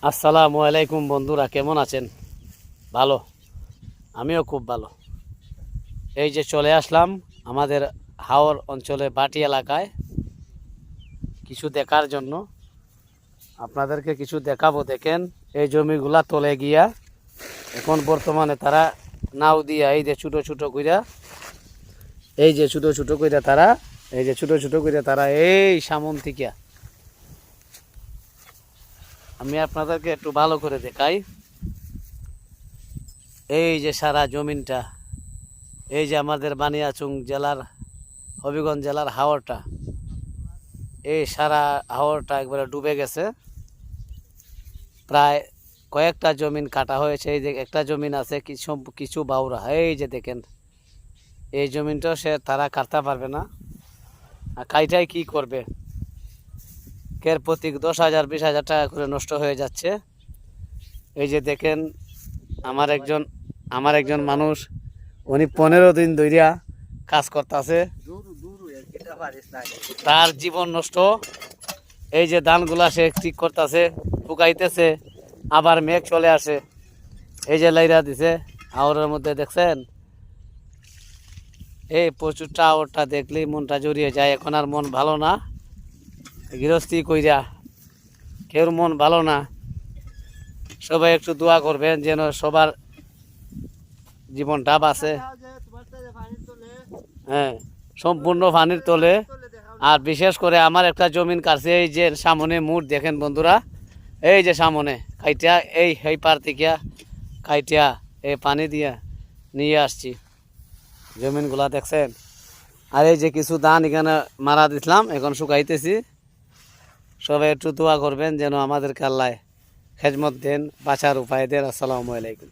আসসালামু আলাইকুম বন্ধুরা, কেমন আছেন? ভালো, আমিও খুব ভালো। এই যে চলে আসলাম আমাদের হাওর অঞ্চলে বাটি এলাকায় কিছু দেখার জন্য। আপনাদেরকে কিছু দেখাবো। দেখেন, এই জমিগুলা তলে গিয়া এখন বর্তমানে তারা নাও দিয়া এই যে ছোটো ছোটো কইরা তারা এই সামন থেকে আমি আপনাদেরকে একটু ভালো করে দেখাই। এই যে সারা জমিনটা, এই যে আমাদের বানিয়াচং জেলার, হবিগঞ্জ জেলার হাওরটা, এই সারা হাওরটা একবারে ডুবে গেছে। প্রায় কয়েকটা জমিন কাটা হয়েছে। এই যে একটা জমিন আছে কিছু কিছু বাউরা, এই যে দেখেন, এই জমিনটাও তারা কাটতে পারবে না। আর কাইটাই কি করবে? কের প্রতি 10,000 20,000 টাকা করে নষ্ট হয়ে যাচ্ছে। এই যে দেখেন, আমার একজন মানুষ, উনি 15 দিন ধরিয়া কাজ করতেছে, তার জীবন নষ্ট। এই যে ধানগুলা সে ঠিক করতেছে, শুকাইতেছে, আবার মেঘ চলে আসে, এই যে লাইরা দিছে আওয়ারের মধ্যে, দেখছেন? এই প্রচুরটা আওয়ারটা দেখলেই মনটা জড়িয়ে যায়। এখন আর মন ভালো না, গৃহস্থী কইরা কেউ মন ভালো না। সবাই একটু দোয়া করবেন যেন সবার জীবনটা বাঁচে। হ্যাঁ, সম্পূর্ণ পানির তলে। আর বিশেষ করে আমার একটা জমিন কাছে, এই যে সামনে মুট দেখেন বন্ধুরা, এই যে সামনে কাইটিয়া, এই পার থেকে কাইটিয়া এই পানি দিয়া নিয়ে আসছি, জমিনগুলা দেখছেন? আর এই যে কিছু ধান এখানে মারা দিছিলাম, এখন শুকাইতেছি। সবাই একটু দোয়া করবেন যেন আমাদের আল্লাহ খেজমত দেন, বাঁচার উপায় দেন। আসসালামু আলাইকুম।